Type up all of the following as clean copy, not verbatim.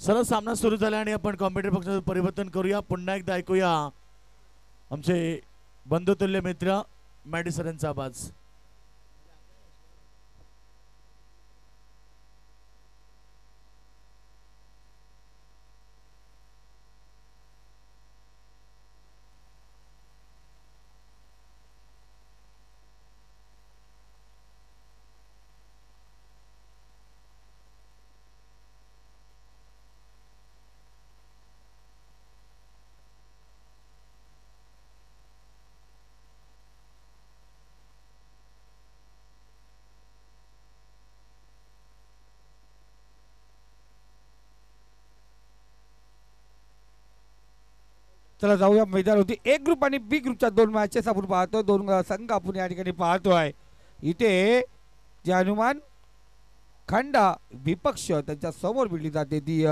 चला सामना सुरू झाला आणि आपण कॉम्प्युटर पक्षाचं परिवर्तन करूया. पुन्हा एकदा ऐकूया आमचे बंधुतुल्य मित्र मॅडी सरांचा आवाज. चला जाऊया मैदान होती. ए ग्रुप आणि बी ग्रुपच्या दोन मॅचेस आपण पाहतो. दोन संघ आपण या ठिकाणी पाहतो आहे. इथे जे हनुमान खंडा विपक्ष त्यांच्या समोर भिडली जाते ती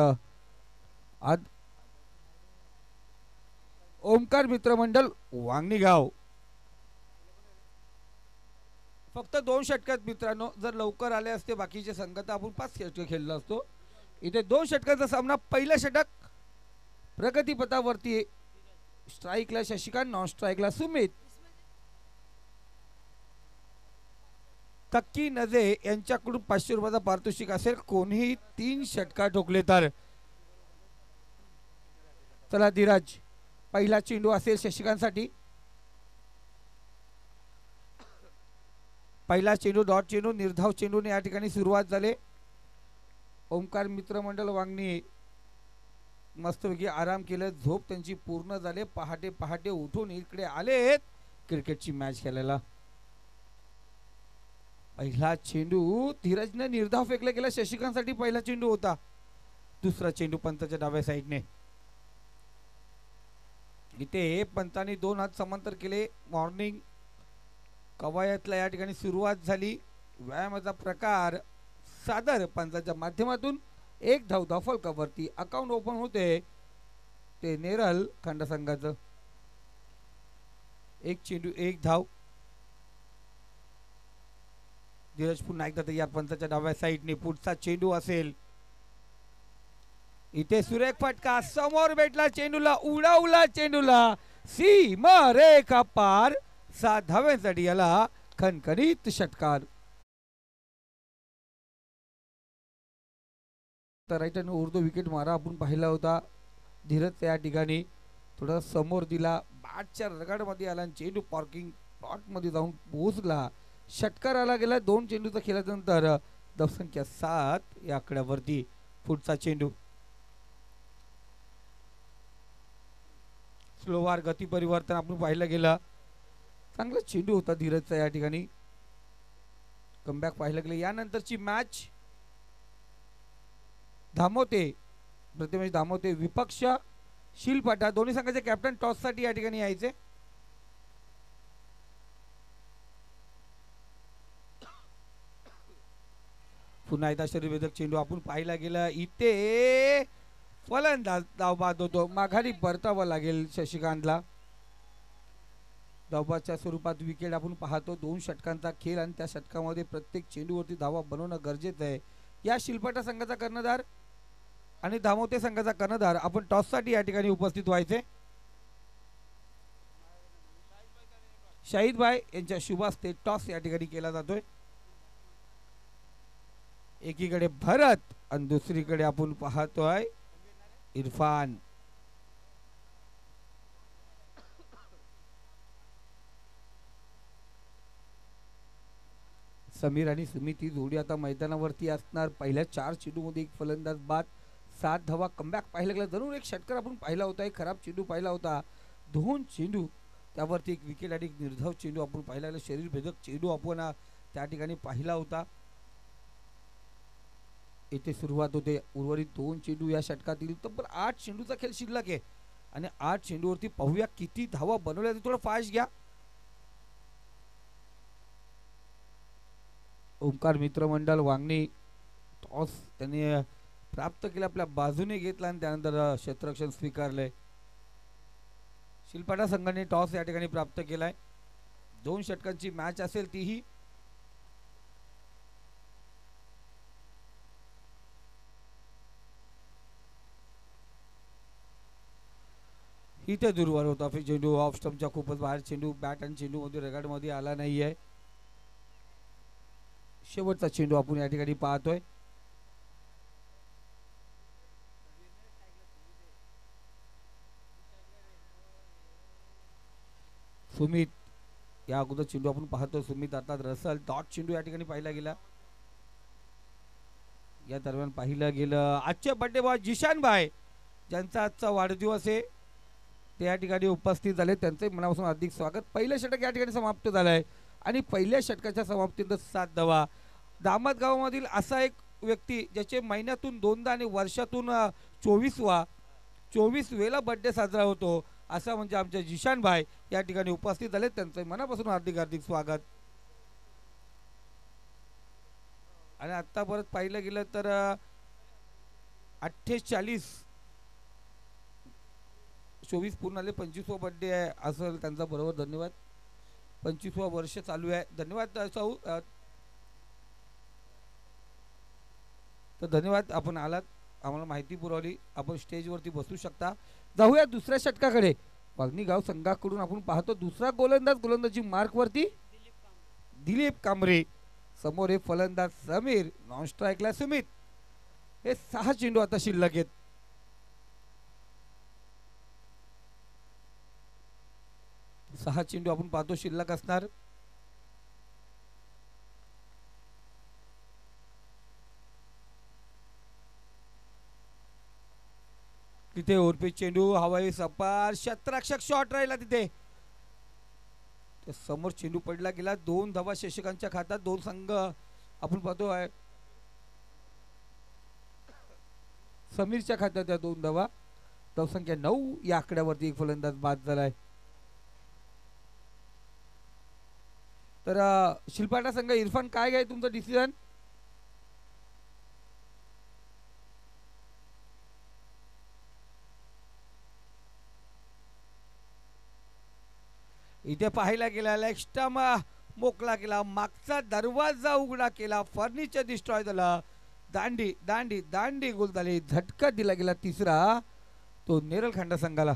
ओमकार मित्रमंडळ वांगणीगाव. फक्त 2 षटकात मित्रांनो, जर लवकर आले असते बाकीचे संघ तर आपण 5 षटक खेळलो असतो. इथे 2 षटकाचा सामना. पहिला षटक प्रगतीपथावरती. स्ट्राईकला शशिकांत, नॉन स्ट्राईकला सुमित. तक्की नजे यांच्याकडून 500 रुपयाचा पारितोषिक असेल कोणीही 3 षटका ठोकले तर. चला धीरज, पहिला चेंडू असेल शशिकांतसाठी. पहिला चेंडू डॉट चेंडू, निर्धाव चेंडूने या ठिकाणी सुरुवात झाली. ओमकार मित्रमंडळ वांगणी मस्तपैकी आराम केलं. झोप त्यांची पूर्ण झाली. पहाटे पहाटे उठून इकडे आलेत क्रिकेटची मॅच खेळायला. पहिला चेंडू धीरजने निर्धाव फेकला गेला. शशिकांतसाठी पहिला चेंडू होता. दुसरा चेंडू पंताच्या डाव्या साईडने. इथे पंतांनी 2 हात समांतर केले. मॉर्निंग कवायतला या ठिकाणी सुरुवात झाली. व्यायामाचा प्रकार सादर पंताच्या माध्यमातून. 1 धाव धावफलकावरती अकाउंट ओपन होते ते नेरल खंडा संघाचं. 1 चेंडू 1 धाव. धीरज पुन्हा एकदा तयार पंताच्या डाव्या साईडने. पुढचा चेंडू असेल. इथे सुरेख फटका समोर भेटला चेंडूला. उडवला चेंडूला सीमा रेखा पार. 7 धाव्यांसाठी याला खणखणीत षटकार. तर राईटने उर्दू विकेट मारा आपण पाहिला होता. धीरज या ठिकाणी थोडा समोर दिला. बॅटच्या रगाडमध्ये आला. चेंडू पार्किंग प्लॉट मध्ये जाऊन पोहोचला. षटकार आला गेला. 2 चेंडूचा खेळल्यानंतर धावसंख्या 7 या आकड्यावरती. पुढचा चेंडू स्लोवार गती परिवर्तन आपण पाहिलं गेलं. चांगला चेंडू होता धीरजचा या ठिकाणी. कमबॅक पाहिलं गेलं. यानंतरची मॅच धामोते प्रथमेश धामोते विपक्ष शिलपाटा. दोन्ही संघाचे कॅप्टन टॉस साठी या ठिकाणी यायचे. पुन्हा एकदा शरीरवेधक चेंडू आपण पाहिला गेला. इथे फलंदाज धावबाद होतो. माघारी परतावा लागेल शशिकांतला. धावबादच्या स्वरूपात विकेट आपण पाहतो. 2 षटकांचा खेळ आणि त्या षटकामध्ये प्रत्येक चेंडूवरती धावा बनवणं गरजेचं आहे. या शिलपाटा संघाचा कर्णधार आणि धामोते संघाचा कर्णधार आपण टॉस साठी या ठिकाणी उपस्थित व्हायचे. शाहिद भाई यांच्या शुभ हस्ते टॉस या ठिकाणी केला जातोय. एकीकडे भरत आणि दुसरीकडे आपण पाहतोय इरफान. समीर आणि सुमित ही जोडी आता मैदानावरती असणार. पहिल्या 4 चेंडूमध्ये 1 फलंदाज बाद. 7 धावा. कमबॅक पाहिलं गेलं. जरूर एक षटकार आपण पाहिला होता. एक खराब चेंडू पाहिला होता. 2 चेंडू त्यावरती 1 विकेट आणि 1 निर्धाव चेंडू आपण पाहिला गेला. शरीर भेदक चेंडू आपण त्या ठिकाणी पाहिला होता. इथे सुरुवात होते. उर्वरित 2 चेंडू या षटकातील. तर 8 चेंडूचा खेळ शिल्लक आहे आणि 8 चेंडूवरती पाहूया किती धावा बनवल्या. थोडं फास्ट घ्या. ओमकार मित्रमंडळ वांगणी टॉस त्याने प्राप्त केला. आपल्या बाजूने घेतला आणि त्यानंतर क्षेत्ररक्षण स्वीकारले. शिलपाटा संघाने टॉस या ठिकाणी प्राप्त केलाय. 2 षटकांची मॅच असेल तीही. इथे दूरवर होता चेंडू ऑफ स्टंपच्या खूपच बाहेर चेंडू बॅट आणि चेंडू मध्ये रेगाडमध्ये आला नाहीये. शेवटचा चेंडू आपण या ठिकाणी पाहतोय. सुमित या अगोदर चेंडू आपण पाहतो. सुमित आता रसल डॉट चेंडू या ठिकाणी पाहिला गेला. या दरम्यान पाहिलं गेलं आजचे बर्थडे बॉय जिशान भाई ज्यांचा आजचा वाढदिवस आहे ते या ठिकाणी उपस्थित झाले. त्यांचे मनापासून हार्दिक स्वागत. पहिलं षटक या ठिकाणी समाप्त झालंय आणि पहिल्या षटकाच्या समाप्तीनंतर 7 धावा. दामत गावामधील असा एक व्यक्ती ज्याचे महिन्यातून 2दा आणि वर्षातून 24 वेळेला बर्थडे साजरा होतो असा म्हणजे आमचे जिशान भाई या ठिकाणी उपस्थित झाले. त्यांचे मनापासून हार्दिक हार्दिक स्वागत. आणि आता परत पाहिलं गेलं तर 48 24 पूर्ण आले 25वा बर्थडे आहे असं त्यांचा बरोबर. धन्यवाद. 25वा वर्ष चालू आहे. धन्यवाद साऊ. तर धन्यवाद आपण आलात आम्हाला माहिती पुरवली. आपण स्टेजवरती बसू शकता. जाऊया दुसऱ्या षटकाकडे. वागणी गाव संघाकडून आपण पाहतो दुसरा गोलंदाजी मार्कवरती दिलीप कांबरे. समोर हे फलंदाज समीर. नॉन स्ट्राईकला सुमित. हे 6 चेंडू आता शिल्लक आहेत. सहा चेंडू आपण पाहतो शिल्लक असणार. तिथे ओरपीच चेंडू हवाई सपार क्षेत्ररक्षक शॉट राहिला तिथे. समोर चेंडू पडला गेला. 2 धावा शेषकांच्या खात्यात. 2 संघ आपण पाहतो आहे समीरच्या खात्यात त्या 2 धावा. धावसंख्या 9 या आकड्यावरती एक फलंदाज बाद झालाय. तर शिल्पाटा संघ इरफान काय घ्याय तुमचं डिसिजन. इथे पाहायला गेला लेक्स्टम मोकळा केला. मागचा दरवाजा उघडा केला. फर्निचर डिस्ट्रॉय झाला. दांडी दांडी दांडी गोल झाली. झटका दिला गेला तिसरा तो नेरल खंडा संघाला.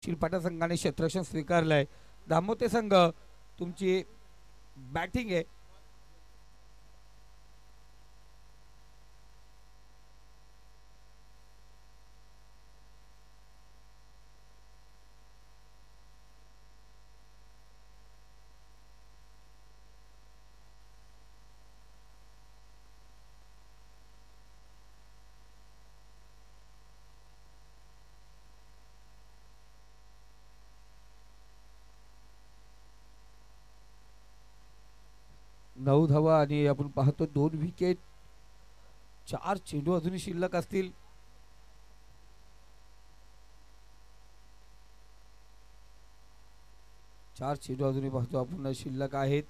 शिल्पाटा संघाने क्षेत्ररक्षण स्वीकारलंय. दामोते संघ तुमची बॅटिंग आहे. नऊ धावा आणि आपण पाहतो 2 विकेट. 4 चेंडू अजूनही शिल्लक असतील. चार चेंडू अजूनही पाहतो आपण शिल्लक आहेत.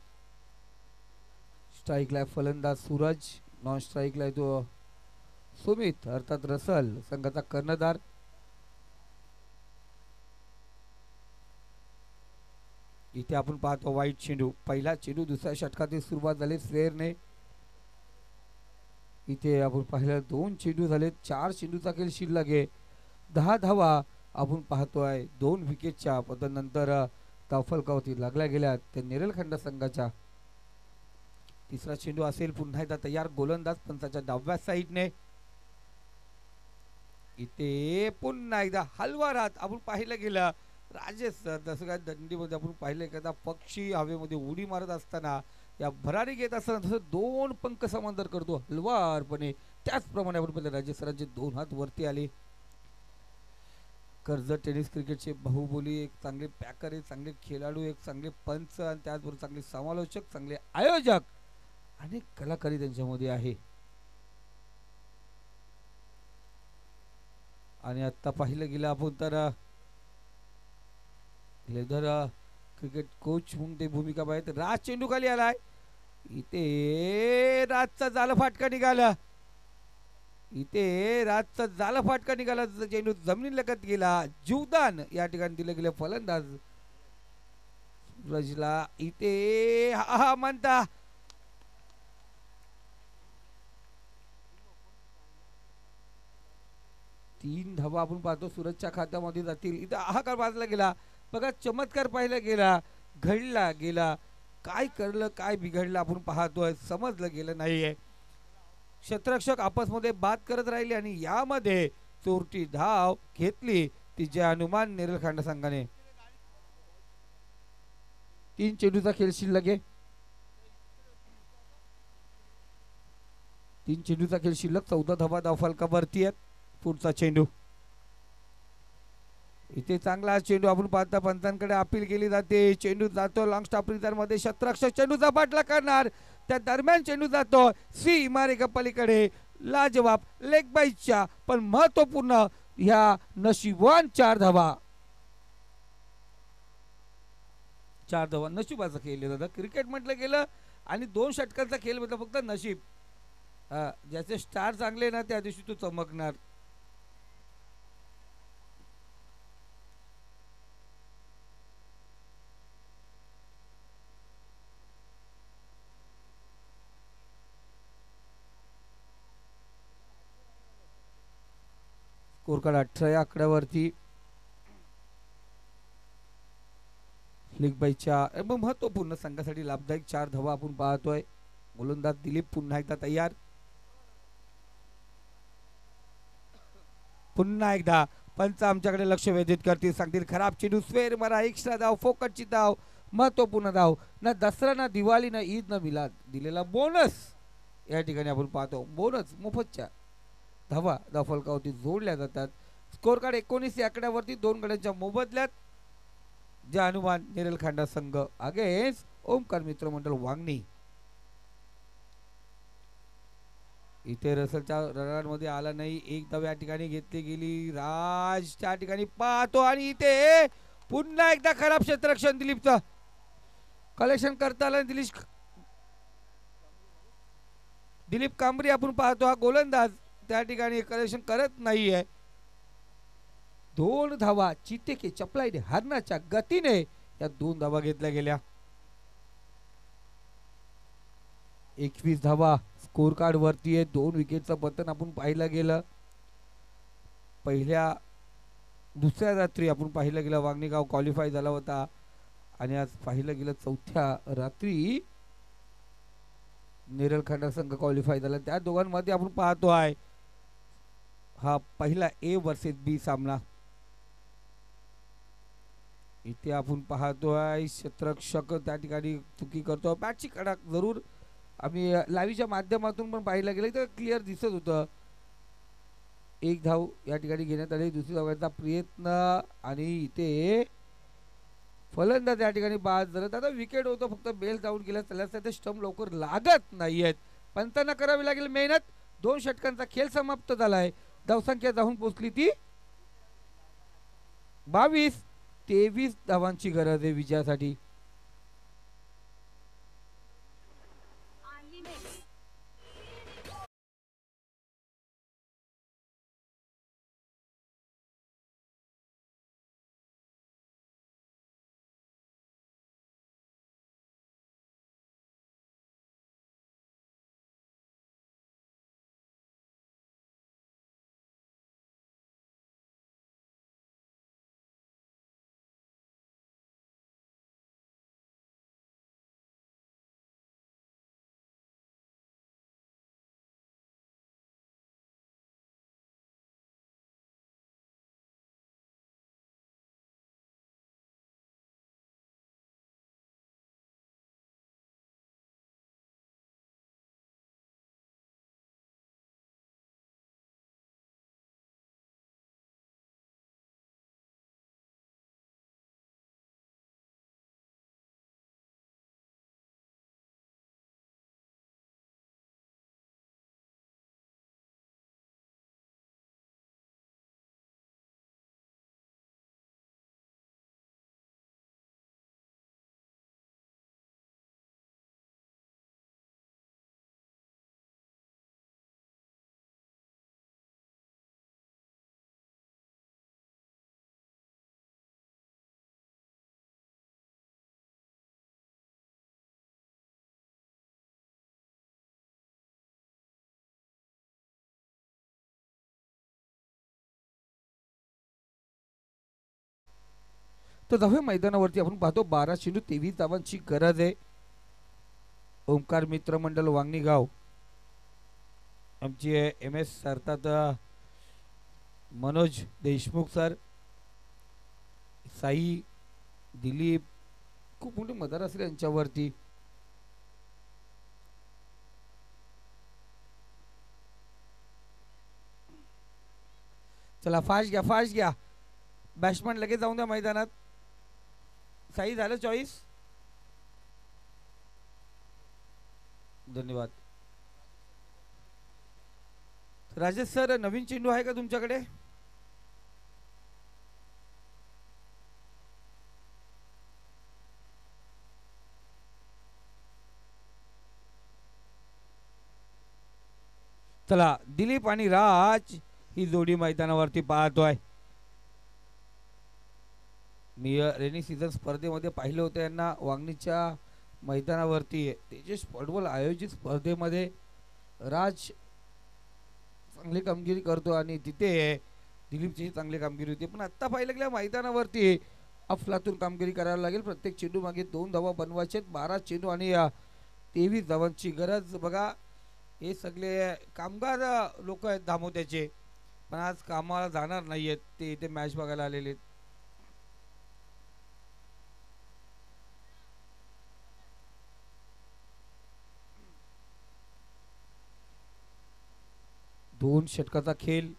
स्ट्राईकला फलंदाज सूरज. नॉन स्ट्राईकला तो सुमित अर्थात रसल संघाचा कर्णधार. इथे आपण पाहतो वाईट चेंडू. पहिला चेंडू दुसऱ्या षटकातील सुरुवात झाली स्वेअरने. इथे आपण पाहिलं 2 चेंडू झाले. 4 चेंडूचा खेळ शिल्लक आहे. 10 धावा आपण पाहतोय. 2 विकेटच्या पतनंतर ताफलकावती लागल्या गेल्या त्या नेरलखंड संघाच्या. तिसरा चेंडू असेल पुन्हा एकदा तयार गोलंदाज पंचाच्या डाव्या साईडने. इथे पुन्हा एकदा हलवा राहत आपण पाहिलं गेलं राजेश सर जसं काय दंडीमध्ये आपण पाहिलं एखादा पक्षी हवेमध्ये उडी मारत असताना या भरारी घेत असताना जसं 2 पंख समांतर करतो हलवारपणे त्याचप्रमाणे आपण पाहिलं राजेश सरांचे 2 हात वरती आले. कर्जत टेनिस क्रिकेटचे बाहुबली एक चांगले पॅकर आहे. चांगले खेळाडू एक चांगले पंच आणि त्याचबरोबर चांगले समालोचक चांगले आयोजक अनेक कलाकारी त्यांच्यामध्ये आहे. आणि आता पाहिलं गेलं आपण तर लेदर क्रिकेट कोच म्हणून ते भूमिका पाहिजे. राज चेंडू खाली आलाय. इथे राजचा जाल फाटका निघाला. इथे राजचा जाल फाटका निघाला. चेंडू जमिनी लगत गेला. जीवदान या ठिकाणी दिलं गेलं फलंदाज सूरजला. इथे हा म्हणता 3 धावा आपण पाहतो सूरजच्या खात्यामध्ये जातील. इथं हाकार बाजला गेला. बघा चमत्कार पाहिला गेला, घडला गेला. काय करलं काय बिघडलं आपण पाहतोय, समजलं गेलं नाहीये. क्षेत्ररक्षक आपसमध्ये बात करत राहिले आणि यामध्ये चोरटी धाव घेतली ती जय हनुमान नेरल खांडा संघाने. 3 चेंडूचा खेळ शिल्लक आहे. 3 चेंडूचा खेळ शिल्लक. 14 धावा धावफलकावरती आहेत. पुढचा चेंडू इथे चांगला चेंडू आपण पाहता पंचांकडे अपील केली जाते. चेंडू जातो लॉंग स्टॉप मध्ये. क्षेत्ररक्षक चेंडूचा पाठला करणार. त्या दरम्यान चेंडू जातो सी इमारेका पलीकडे. लाजवाब लेग बाईच्या पण महत्वपूर्ण ह्या नशिबवान 4 धावा. 4 धावा नशिबाचा खेळ दादा. क्रिकेट म्हटलं गेलं आणि 2 षटकांचा खेळ म्हटलं फक्त नशीब. ज्याचे स्टार चांगले ना त्या दिवशी तो चमकणार. स्कोर कार्ड 18 या आकड्यावरती. लीग बाईच्या महत्वपूर्ण संघासाठी लाभदायक 4 धावा आपण पाहतोय. गोलंदाज दिलीप पुन्हा एकदा तयार. पुन्हा एकदा पंच आमच्याकडे लक्ष वेधित करतील. सांगतील खराब चेंडू स्वेर मारा. एक्स्ट्रा धाव, फोकटची धाव, महत्वपूर्ण धाव. ना दसरा ना दिवाळी ना ईद ना मिलाद दिलेला बोनस या ठिकाणी आपण पाहतो. बोनस मोफतच्या धावा धावफलकावरती जोडल्या जातात. स्कोर कार्ड 19 या आकड्यावरती. 2 गड्यांच्या मोबदल्यात जय हनुमान नेरल खांडा संघ अगेन्स्ट ओमकार मित्र मंडळ वांगणी. इथे रसलच्या रडारमध्ये आला नाही. एक धाव या ठिकाणी घेतली गेली. राज त्या ठिकाणी पाहतो आणि इथे पुन्हा एकदा खराब क्षेत्ररक्षण दिलीपचं. कलेक्शन करता आला. दिलीप कांबरी आपण पाहतो हा गोलंदाज त्या ठिकाणी कलेक्शन करत नाहीये. 2 धावा चितेके चपलाईने हरणाच्या गतीने या 2 धावा घेतल्या गेल्या. 21 धावा स्कोर कार्ड वरती आहे. 2 विकेटचं पतन आपण पाहिलं गेलं. दुसऱ्या रात्री आपण पाहिलं गेलं वांगणीगाव क्वालिफाय झाला होता आणि आज पाहिलं गेलं चौथ्या रात्री नेरल खांडा संघ क्वालिफाय झाला. त्या दोघांमध्ये आपण पाहतो आहे हा पहिला ए वर्सेस बी सामना. इथे आपण पाहतो आहे क्षेत्ररक्षक त्या ठिकाणी चुकी करतो. बॅटची कडक जरूर आम्ही लाईव्हच्या माध्यमातून पण पाहिलं गेलं तर क्लिअर दिसत होतं. 1 धाव या ठिकाणी घेण्यात आली. दुसरी धावांचा प्रयत्न आणि इथे फलंदाज या ठिकाणी बाद झाला. आता विकेट होतं फक्त बेल जाऊन गेला. त्याला स्टंप लवकर लागत नाहीयेत. पंचांना करावी लागेल मेहनत. 2 षटकांचा खेळ समाप्त झालाय. धावसंख्या जाऊन पोहोचली ती 22. 23 धावांची गरज आहे विजयासाठी. तर जाऊया मैदानावरती. आपण पाहतो 12 चेंडू 23 धावांची गरज आहे. ओंकार मित्र मंडळ वांगणी गाव, आमचे एम एस सरतात मनोज देशमुख सर, साई, दिलीप, खूप मोठी मदत असेल यांच्यावरती. चला फास्ट घ्या, फास्ट घ्या. बॅट्समॅन लगेच जाऊन द्या मैदानात. साई झालं चॉईस. धन्यवाद. राजेश सर, नवीन चेंडू आहे का तुमच्याकडे? चला दिलीप आणि राज ही जोडी मैदानावरती पाहतोय. मी रेनी सीझन स्पर्धेमध्ये पाहिलं होतं यांना वांगणीच्या मैदानावरती. तेजस फुटबॉल आयोजित स्पर्धेमध्ये राज चांगली कामगिरी करतो आणि तिथे दिलीपची चांगली कामगिरी होती. पण आत्ता पाहिलं गेल्या मैदानावरती अफलातून कामगिरी करायला लागेल. प्रत्येक चेंडू मागे 2 धावा बनवायचे. 12 चेंडू आणि 23 धावांची गरज. बघा हे सगळे कामगार लोक आहेत दामोद्याचे, पण आज कामाला जाणार नाही आहेत. ते इथे मॅच बघायला आलेले आहेत. दोन षटकाचा खेळ.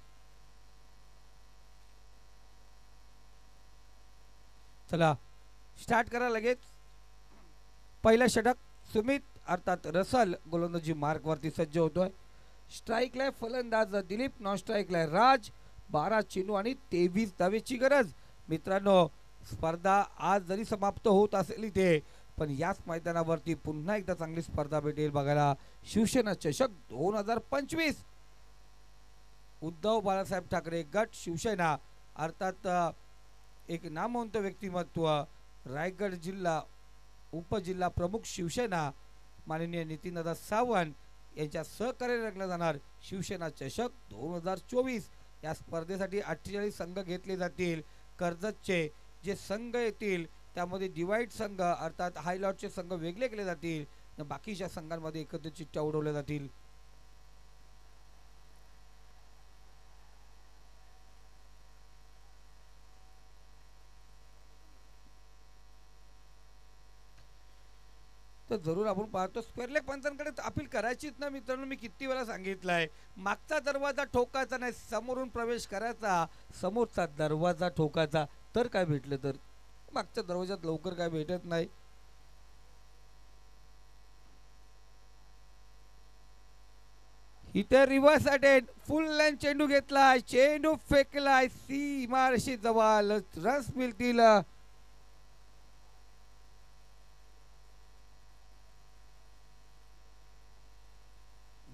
चला स्टार्ट करा लगेच. पहिला षटक. सुमित अर्थात रसल गोलंदाजी मार्क वरती सज्ज होतोय. स्ट्राईकला फलंदाज दिलीप, नॉन स्ट्राईकला राज. 12 चेंडू आणि 23 धावेची गरज. मित्रांनो, स्पर्धा आज जरी समाप्त होत असेल इथे, पण याच मैदानावरती पुन्हा एकदा चांगली स्पर्धा भेटेल बघायला. शिवसेना चषक 2025. उद्धव बाळासाहेब ठाकरे गट शिवसेना, अर्थात एक नामवंत व्यक्तिमत्व, रायगड जिल्हा उपजिल्हा प्रमुख शिवसेना माननीय नितीनदादा सावंत यांच्या सहकार्याने रंगला जाणार शिवसेना चषक 2024. या स्पर्धेसाठी 48 संघ घेतले जातील. कर्जतचे जे संघ येतील त्यामध्ये डिवाइड संघ अर्थात हायलॉटचे संघ वेगळे केले जातील, बाकीच्या संघांमध्ये एकत्र चिठ्ठ्या उडवल्या जातील. तर जरूर आपण पाहतो स्क्वेअर लेग पंचांकडे अपील करायचीच ना मित्रांनो. मी किती वेळा सांगितलंय, मागचा दरवाजा ठोकायचा नाही, समोरून प्रवेश करायचा. समोरचा दरवाजा ठोकायचा. तर काय भेटलं? तर मागच्या दरवाजात लवकर काय भेटत नाही. इथे रिव्हर्स अटेंड, फुल लाईन चेंडू घेतलाय, चेंडू फेकलाय, सीमारेषे जवळ. रन्स मिळतील.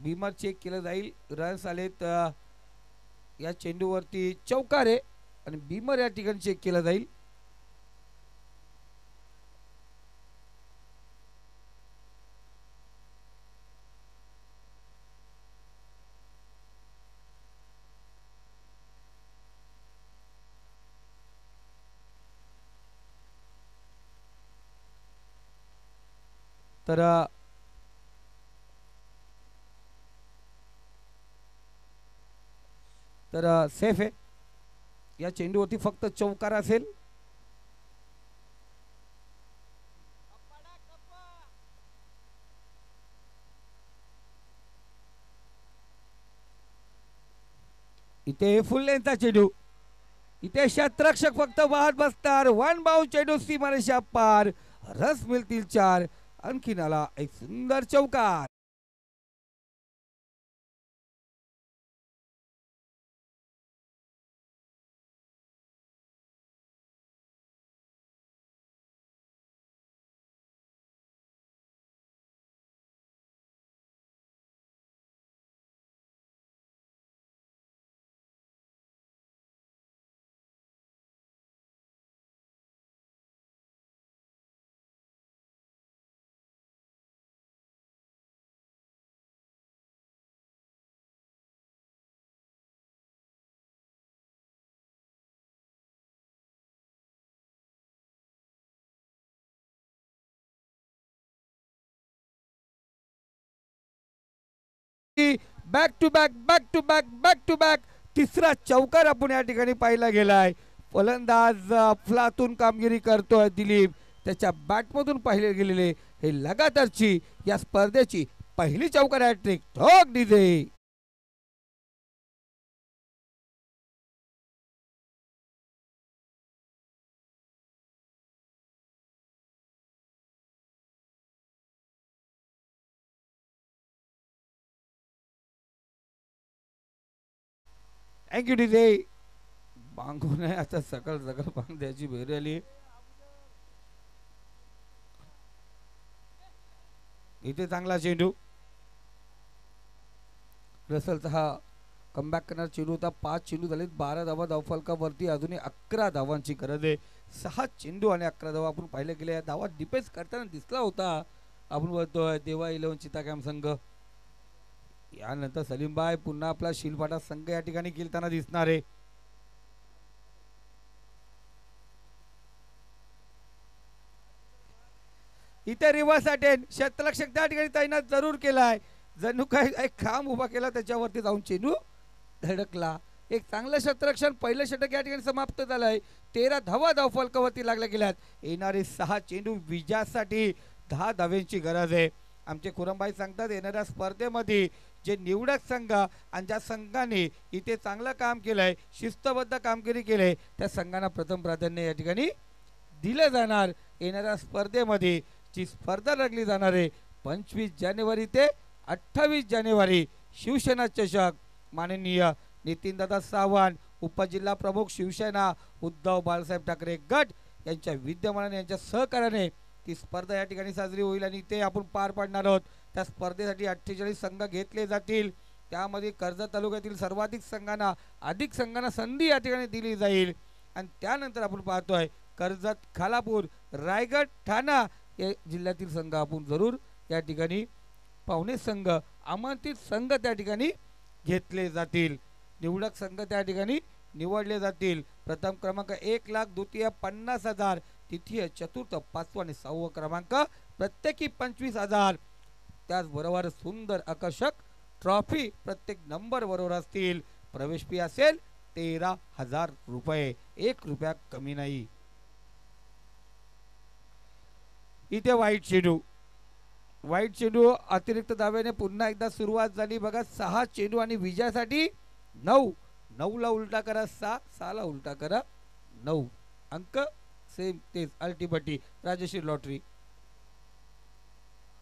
बीमर चेक केलं जाईल. रन्स आलेत या चेंडूवरती. चौकार आहे आणि बीमर या ठिकाणी चेक केलं जाईल. तर सेफ आहे. या चेंडूवरती फक्त चौकार असेल. इथे फुल लेंथचा चेंडू. इथे शतरक्षक फक्त वाहत बसणार. 1 बाउंड चेंडू सीमारेषा पार. रस मिळतील 4. आणखीन आला एक सुंदर चौकार. Back to back back to back back to back तिसरा चौकार आपण या ठिकाणी पाहिला गेलाय. फलंदाज अफलातून कामगिरी करतोय दिलीप. त्याच्या बॅटमधून पाहिले गेलेले हे लगातारची या स्पर्धेची पहिली चौकार हॅट्रिक. ठोक डीजे. Thank you DJ. बांगू नाही आता सकल सकल बांग द्यायची वेळ आली. इथे चांगला चेंडू. रसलचा हा कमबॅक करणार चेंडू होता. 5 चेंडू झालेत, 12 धावा धावफलकावरती. अजूनही 11 धावांची गरज आहे. 6 चेंडू आणि 11 धावा आपण पाहिल्या गेल्या. या धावा डिफेन्स करताना दिसला होता. आपण बोलतोय देवा 11 चित्तागाम संघ. यानंतर सलीमबाई पुन्हा आपला शिलपाटा संघ या ठिकाणी खेळताना दिसणार आहे. इथे रिव्हर्स अटेन क्षेत्ररक्षक त्या ठिकाणी तैनात जरूर केलाय. जणू काय एक खांब उभा केला त्याच्यावरती जाऊन चेंडू धडकला. एक चांगलं क्षेत्ररक्षण. पहिलं षटक या ठिकाणी समाप्त झालंय. 13 धावा धावफलकावरती लागल्या गेल्यात. येणारे 6 चेंडू विजयासाठी 10 धाव्यांची गरज आहे. आमचे खुरमबाई सांगतात येणाऱ्या स्पर्धेमध्ये जे निवडक संघ आणि ज्या संघाने इथे चांगलं काम केलंय, शिस्तबद्ध कामगिरी केले, त्या संघांना प्रथम प्राधान्य या ठिकाणी दिलं जाणार. येणाऱ्या स्पर्धेमध्ये जी स्पर्धा रंगली जाणार आहे 25 जानेवारी ते 28 जानेवारी शिवसेना चषक. माननीय नितीनदादा सावंत उपजिल्हा प्रमुख शिवसेना उद्धव बाळासाहेब ठाकरे गट यांच्या विद्यमानाने यांच्या सहकार्याने ती स्पर्धा या ठिकाणी साजरी होईल आणि ते आपण पार पाडणार आहोत. त्या स्पर्धेसाठी 48 संघ घेतले जातील. त्यामध्ये कर्जत तालुक्यातील सर्वाधिक संघांना अधिक संघांना संधी या ठिकाणी दिली जाईल. आणि त्यानंतर आपण पाहतोय कर्जत, खालापूर, रायगड, ठाणा या जिल्ह्यातील संघ आपण जरूर या ठिकाणी पाहुणे संघ, आमंत्रित संघ त्या ठिकाणी घेतले जातील. निवडक संघ त्या ठिकाणी निवडले जातील. प्रथम क्रमांक 1 लाख, द्वितीय 50,000, तृतीय, चतुर्थ, 5वा आणि 6वा क्रमांक प्रत्येकी 25,000. त्याचबरोबर सुंदर आकर्षक ट्रॉफी प्रत्येक नंबर बरोबर असतील. प्रवेश फी असेल 13,000 रुपये. 1 रुपया कमी नाही. इथे वाईट चेंडू अतिरिक्त दाव्याने पुन्हा एकदा सुरुवात झाली बघा. 6 चेंडू आणि विजयासाठी 9. 9 ला उलटा करा 6, 6 ला उलटा करा 9. अंक सेम तेच अल्टीपट्टी राजश्री लॉटरी.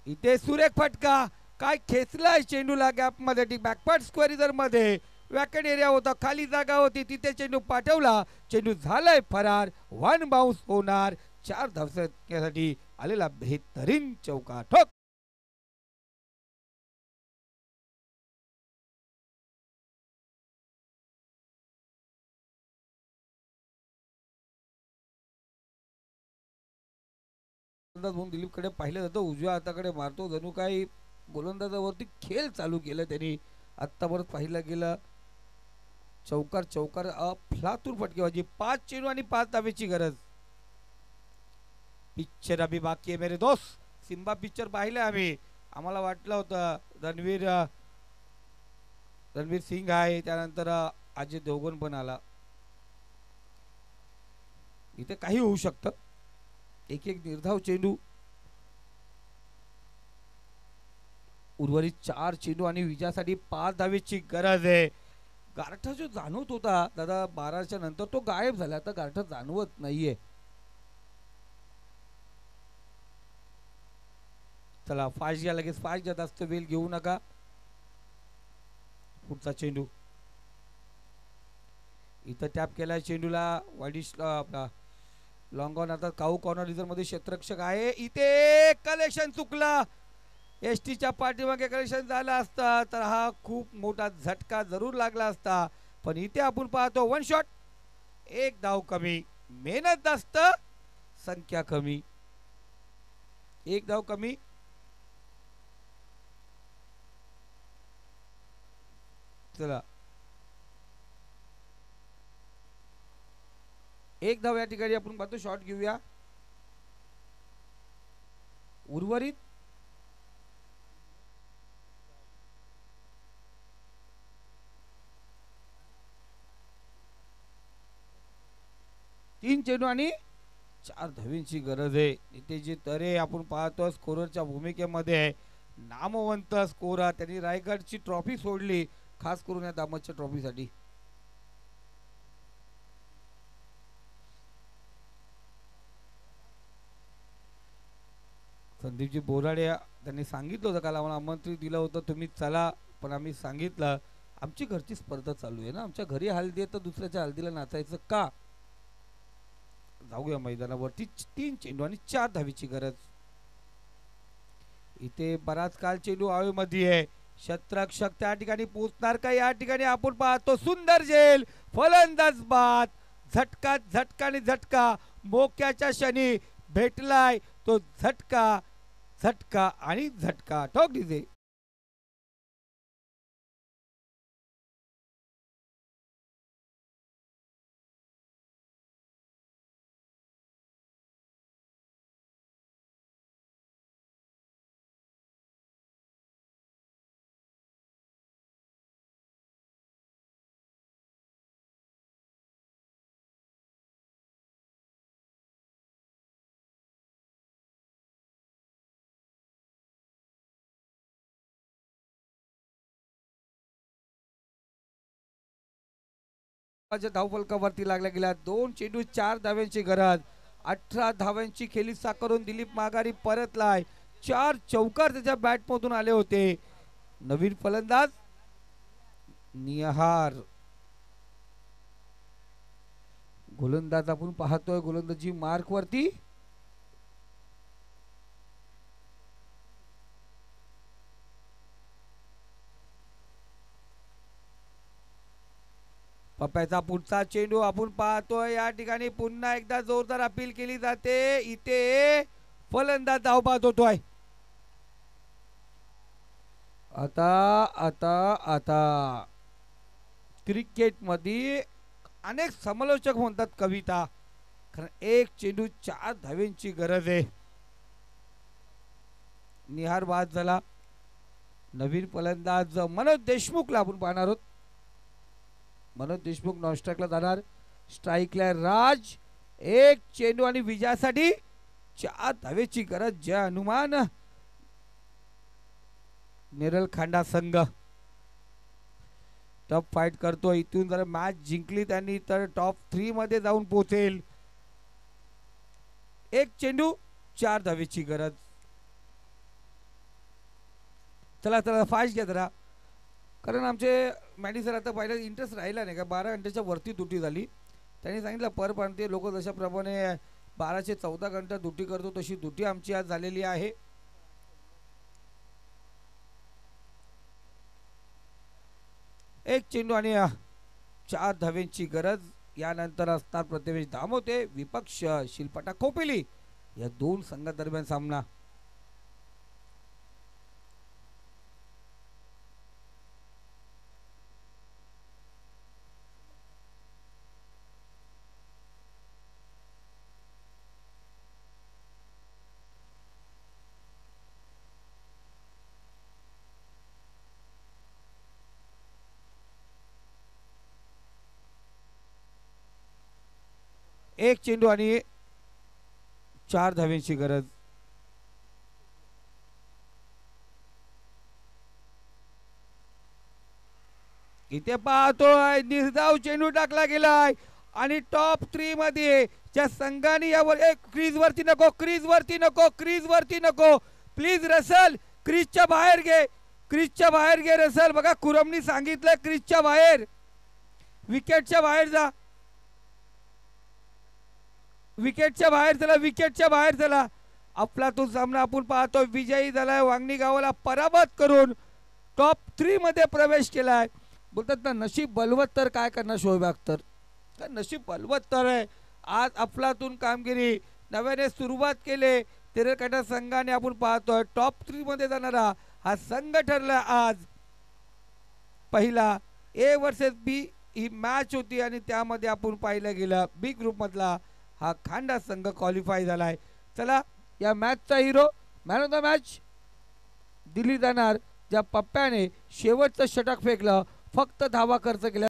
इथे सुरेख फटका. काय खेचलाय चेंडूला गॅप मध्ये बॅकवर्ड स्क्वेअर मध्ये. वॅकेट एरिया होता, खाली जागा होती, तिथे चेंडू पाठवला. चेंडू झालाय फरार. 1 बाउन्स होणार. 4 धावसाठी आलेला बेहतरीन चौका. ठोक. म्हणून दिलीपकडे पाहिलं जातं. उजव्या हाताकडे मारतो. जणू काही गोलंदाजावरती खेळ चालू केलं त्यांनी. आत्तापर्यंत पाहिलं गेलं चौकार अफलातून फटकेबाजी. 5 चेंडू आणि 5 धावेची गरज. पिक्चर अभी बाकी आहे मेरे दोस्त. सिम्बा पिक्चर पाहिलं आम्ही. आम्हाला वाटलं होतं रणवीर सिंग आहे, त्यानंतर अजय देवगण पण आला. इथे काही होऊ शकतं. एक निर्धाव चेंडू. उर्वरित 4 चेंडू आणि विजयासाठी 5 धावेची गरज आहे. गारठा जो जाणवत होता दादा 12च्या नंतर तो गायब झाला. आता गारठा जाणवत नाहीये. चला फास्ट घ्या, लगेच फास्ट घ्या, जास्त वेळ घेऊ नका. पुढचा चेंडू. इथं टॅप केलाय चेंडूला. वाडिश आपला लॉंग ऑन. आता काऊ कॉर्नर रिझर्व मध्ये क्षेत्ररक्षक आहे. इथे कलेक्शन चुकला. एसटीच्या पाठीमागे कलेक्शन झालं असतं तर हा खूप मोठा झटका जरूर लागला असता. पण इथे आपण पाहतो 1 शॉट, 1 धाव कमी. मेहनत जास्त, संख्या कमी. 1 धाव कमी. चला 1 धाव या ठिकाणी आपण पाहतो. शॉट घेऊया. उर्वरित 3 चेंडू आणि 4 धावींची गरज आहे. नितेशजी तरे आपण पाहतो स्कोररच्या भूमिकेमध्ये आहे. नामवंत स्कोरर, त्यांनी रायगडची ट्रॉफी सोडली खास करून या दामतच्या ट्रॉफीसाठी. संदीपजी बोराडे त्यांनी सांगितलं होतं, काल आम्हाला आमंत्रित दिलं होतं तुम्ही चला, पण आम्ही सांगितलं आमची घरची स्पर्धा चालू आहे ना, आमच्या घरी हल्दी आहे तर दुसऱ्याच्या हल्दीला नाचायचं का. जाऊया मैदानावरती. 3 चेंडू आणि 4 धावीची गरज. इथे बराच काल चेंडू हवेमध्ये आहे. शतरक्षक त्या ठिकाणी पोहोचणार का. या ठिकाणी आपण पाहतो सुंदर झेल, फलंदाज बाद. झटका झटका आणि झटका, मोक्याच्या क्षणी भेटलाय तो झटका. झटका आणि झटका. ठोक डीजे. धावफलकावरती लागला गेला. 2 चेंडू 4 धाव्यांची गरज. 18 धाव्यांची खेळी साकारून दिलीप माघारी परतलाय. 4 चौकार त्याच्या बॅट मधून आले होते. नवीन फलंदाज निहार. गोलंदाज आपण पाहतोय गोलंदाजी मार्क वरती. पप्प्याचा पुढचा चेंडू आपण पाहतोय. या ठिकाणी पुन्हा एकदा जोरदार अपील केली जाते. इथे फलंदाज धावबाद होतोय. आता आता आता क्रिकेट मध्ये अनेक समालोचक म्हणतात कविता, कारण 1 चेंडू 4 धाव्यांची गरज आहे. निहार बाद झाला. नवीन फलंदाज मनोज देशमुखला आपण पाहणार आहोत. मनोज देशमुख नॉन स्ट्राईकला जाणार. स्ट्राईकला राज. 1 चेंडू आणि विजयासाठी 4 धावेची गरज. जय हनुमान. नेरल खांडा संघ टफ फाईट करतो. इथून जर मॅच जिंकली त्यांनी तर टॉप 3 मध्ये जाऊन पोहोचेल. 1 चेंडू 4 धावेची गरज. चला चला फास्ट घ्या जरा, कारण आमचे मॅडी सर आता पहिला इंटरेस्ट राहिला नाही का. 12 घंट्याच्या वरती ड्युटी झाली. त्यांनी सांगितलं पर प्रांतीय लोक जशाप्रमाणे 12 ते 14 घंटा ड्युटी करतो तशी ड्युटी आमची आज झालेली आहे. एक चेंडू आणि 4 धाव्यांची गरज. यानंतर असणार प्रथमेश दामोते विपक्ष शिल्पटा खोपिली. या 2 संघादरम्यान सामना. एक चेंडू आणि 4 धाव्यांची गरज. इथे पाहतोय निर्धाव चेंडू टाकला गेलाय आणि टॉप 3 मध्ये ज्या संघाने यावर एक क्रीज वरती नको, क्रीज वरती नको, क्रीज वरती नको. प्लीज रसल क्रीजच्या बाहेर घे, क्रीजच्या बाहेर घे रसल. बघा कुरमनी सांगितलं क्रीजच्या बाहेर, विकेटच्या बाहेर जा, विकेटच्या बाहेर चला, विकेटच्या बाहेर चला. आपला तो सामना आपण पाहतो विजयी झालाय. वांगणी गावाला पराभूत करून टॉप 3 मध्ये प्रवेश केलाय. बोलतात ना नशीब बलवत तर काय करणार शोएब अख्तर. नशीब बलवत तर आहे. आज अफलातून कामगिरी नव्याने सुरुवात केले. तेरकाटा संघाने आपण पाहतोय टॉप 3 मध्ये जाणारा हा संघ ठरला. आज पहिला A versus B he match होती आणि त्यामध्ये आपण पाहिलं गेलं बी ग्रुप मधला हा खांडा संघ क्वालिफाय झालाय. चला या मॅचचा hero man of the match दिली जाणार ज्या पप्प्याने शेवटचं षटक फेकलं, फक्त धावा खर्च केला.